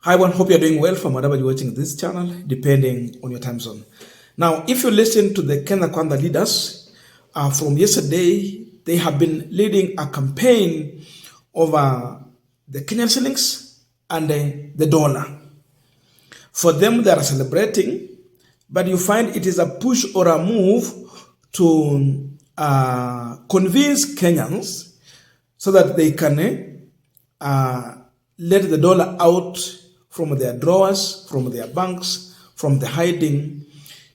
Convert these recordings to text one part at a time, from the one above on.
Hi everyone, hope you're doing well from wherever you're watching this channel, depending on your time zone. Now, if you listen to the Kenya Kwanza leaders from yesterday, they have been leading a campaign over the Kenyan shillings and the dollar. For them, they are celebrating, but you find it is a push or a move to convince Kenyans so that they can let the dollar out from their drawers, from their banks, from the hiding,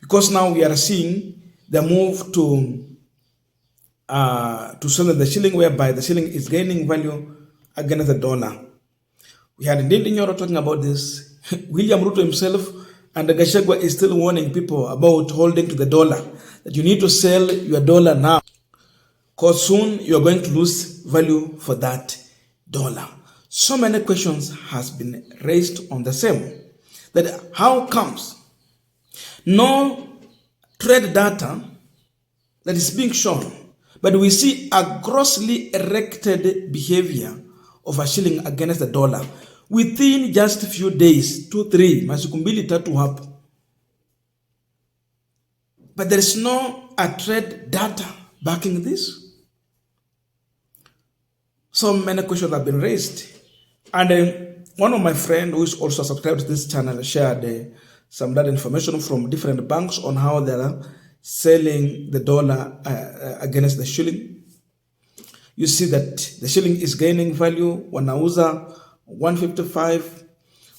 because now we are seeing the move to sell the shilling, whereby the shilling is gaining value against the dollar. We had Njoroge talking about this. William Ruto himself and Gachagua is still warning people about holding to the dollar, that you need to sell your dollar now, because soon you are going to lose value for that dollar. So many questions has been raised on the same, that how comes no trade data that is being shown, but we see a grossly erected behavior of a shilling against the dollar within just a few days, 2-3 masiku mbili tatu hapo, but there is no trade data backing this. So many questions have been raised. And one of my friends who is also subscribed to this channel shared some data information from different banks on how they are selling the dollar against the shilling. You see that the shilling is gaining value. Wanauza 155,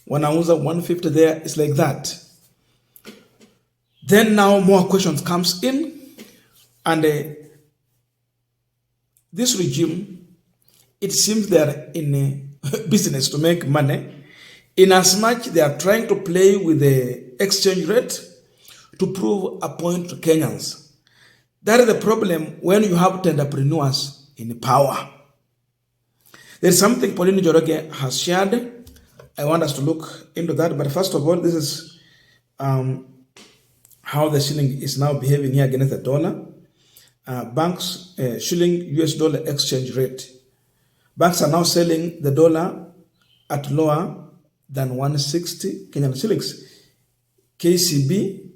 wanauza 150 there. It's like that. Then now more questions comes in, and this regime, it seems they are in a business to make money, in as much they are trying to play with the exchange rate to prove a point to Kenyans. That is the problem when you have entrepreneurs in power. There is something Pauline Njoroge has shared. I want us to look into that. But first of all, this is how the shilling is now behaving here against the dollar. Banks, shilling US dollar exchange rate. Banks are now selling the dollar at lower than 160 Kenyan shillings. KCB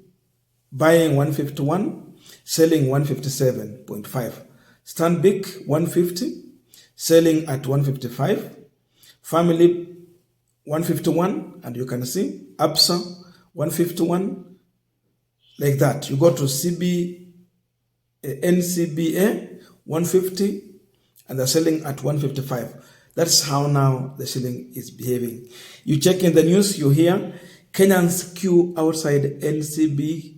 buying 151, selling 157.5. Stanbic 150, selling at 155. Family 151, and you can see Absa 151, like that. You go to NCBA 150, and they're selling at 155. That's how now the shilling is behaving. You check in the news, you hear Kenyans queue outside NCBA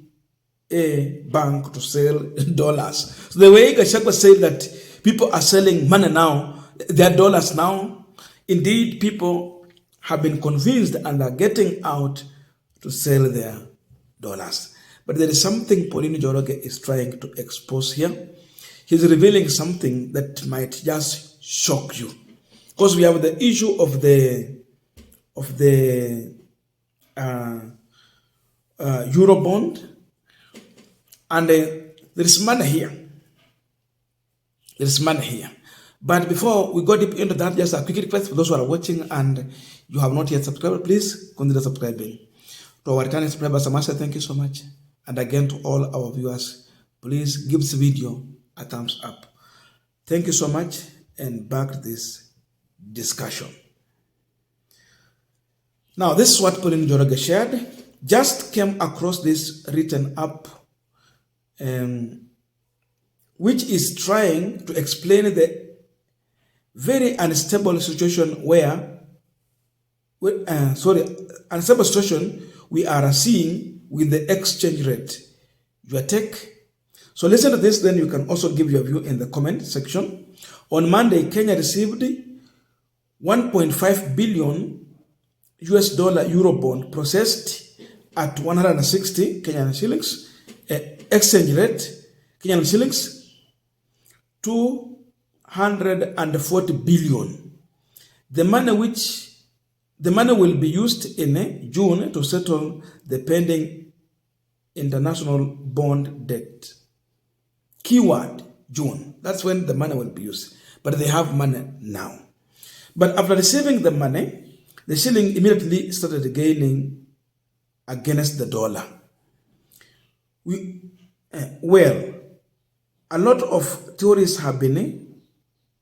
bank to sell dollars. So the way Gachagua said that people are selling money now, their dollars now, indeed people have been convinced and are getting out to sell their dollars. But there is something Pauline Njoroge is trying to expose here. He's revealing something that might just shock you, because we have the issue of the euro bond, and there is money here. There is money here. But before we go deep into that, just a quick request for those who are watching and you have not yet subscribed, please consider subscribing. To our returning subscribers, I must say thank you so much. And again, to all our viewers, please give this video a thumbs up. Thank you so much, and back to this discussion. Now, this is what Pauline Njoroge shared. Just came across this written up, which is trying to explain the very unstable situation unstable situation we are seeing with the exchange rate. Your take. So listen to this, then you can also give your view in the comment section. On Monday, Kenya received 1.5 billion US dollar euro bond processed at 160 Kenyan shillings, exchange rate, Kenyan shillings, 240 billion. The money will be used in June to settle the pending international bond debt. Keyword, June. That's when the money will be used. But they have money now. But after receiving the money, the shilling immediately started gaining against the dollar. Well, a lot of theories have been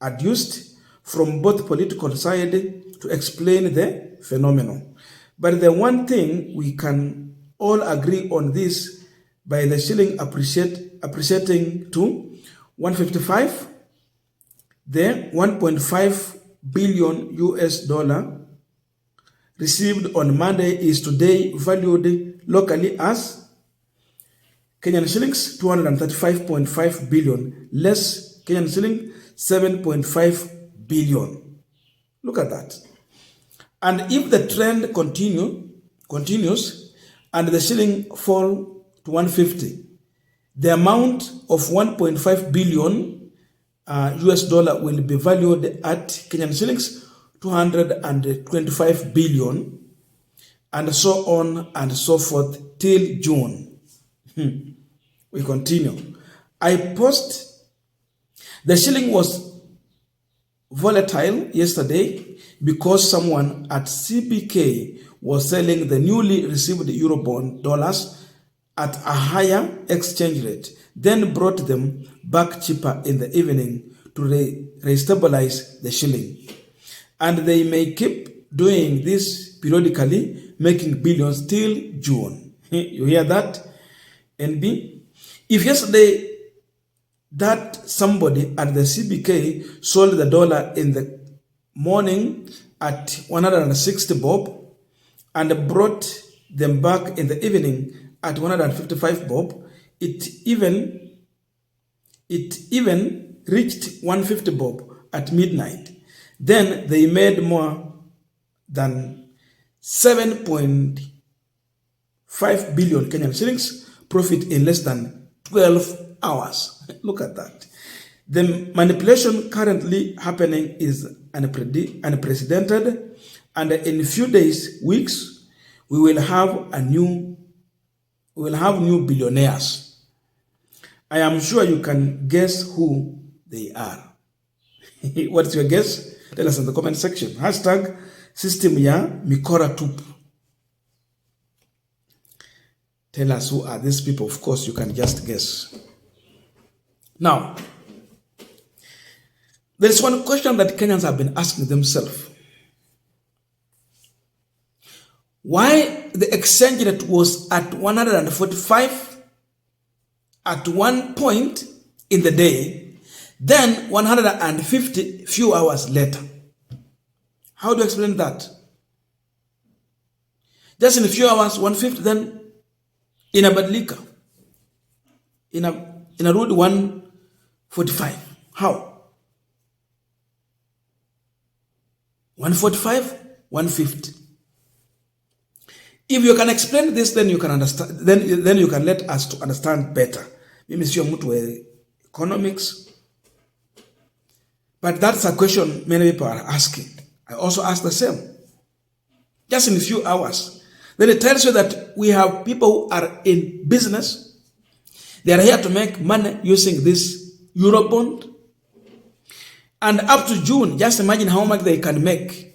adduced from both political side to explain the phenomenon. But the one thing we can all agree on this, by the shilling appreciating to 155, the 1.5 billion US dollar received on Monday is today valued locally as Kenyan shillings 235.5 billion, less Kenyan shilling 7.5 billion. Look at that. And if the trend continues and the shilling fall to 150, the amount of 1.5 billion US dollar will be valued at Kenyan shillings 225 billion, and so on and so forth till June. We continue. The shilling was volatile yesterday because someone at CBK was selling the newly received Eurobond dollars at a higher exchange rate, then brought them back cheaper in the evening to restabilize the shilling. And they may keep doing this periodically, making billions till June. You hear that? NB? If yesterday that somebody at the CBK sold the dollar in the morning at 160 bob and brought them back in the evening at 155 bob, it even reached 150 bob at midnight. Then they made more than 7.5 billion Kenyan shillings profit in less than 12 hours. Look at that. The manipulation currently happening is unprecedented, and in a few days, weeks, we will have new billionaires. I am sure you can guess who they are. What's your guess? Tell us in the comment section. Hashtag system ya mikora tupu. Tell us who are these people. Of course, you can just guess. Now, there is one question that Kenyans have been asking themselves. Why the exchange rate was at 145 at one point in the day, then 150 few hours later? How do you explain that? Just in a few hours, 150, then inabadilika. Inarudi 145. How? 145, 150. If you can explain this, then you can understand. Then you can let us to understand better. Mimi sio mtu wa economics, but that's a question many people are asking. I also ask the same. Just in a few hours, then it tells you that we have people who are in business. They are here to make money using this Eurobond. And up to June, just imagine how much they can make.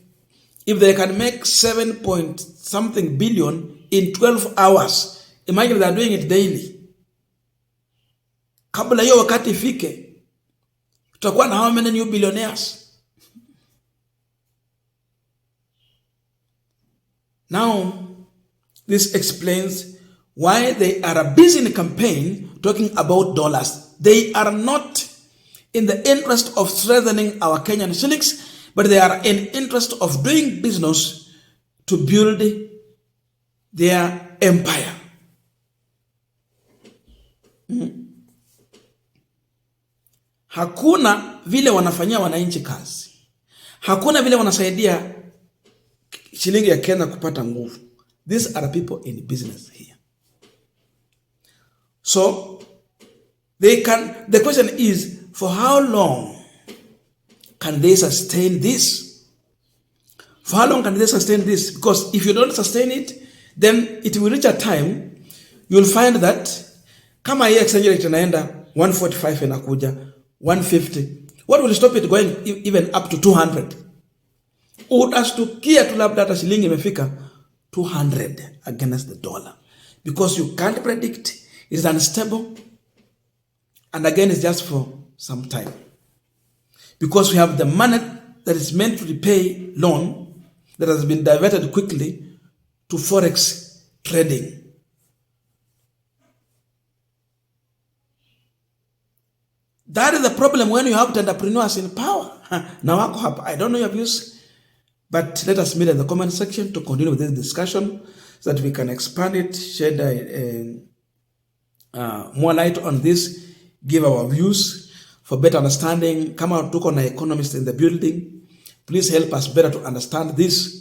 If they can make 7 point something billion in 12 hours, imagine they are doing it daily. Kabla hiyo wakati ifike, tutakuwa na how many new billionaires? Now, this explains why they are busy in a campaign talking about dollars. They are not in the interest of strengthening our Kenyan shillings, but they are in interest of doing business to build their empire. Hakuna vile wanafanyia wananchi kazi. Hakuna vile wanasaidia shilingi ya Kenya kupata nguvu. These are people in business here. So, the question is, for how long can they sustain this? For how long can they sustain this? Because if you don't sustain it, then it will reach a time, you'll find that, kama hii exchange rate inaenda 145 inakuja, 150, what will stop it going even up to 200? utashtukia tu labda hata shilingi imefika 200 against the dollar, because you can't predict, it is unstable, and again it's just for some time, because we have the money that is meant to repay loan that has been diverted quickly to forex trading. That is the problem when you have entrepreneurs in power. Now, I don't know your views, but let us meet in the comment section to continue with this discussion so that we can expand it, shed more light on this, give our views for better understanding. Come out, took on an economist in the building. Please help us better to understand this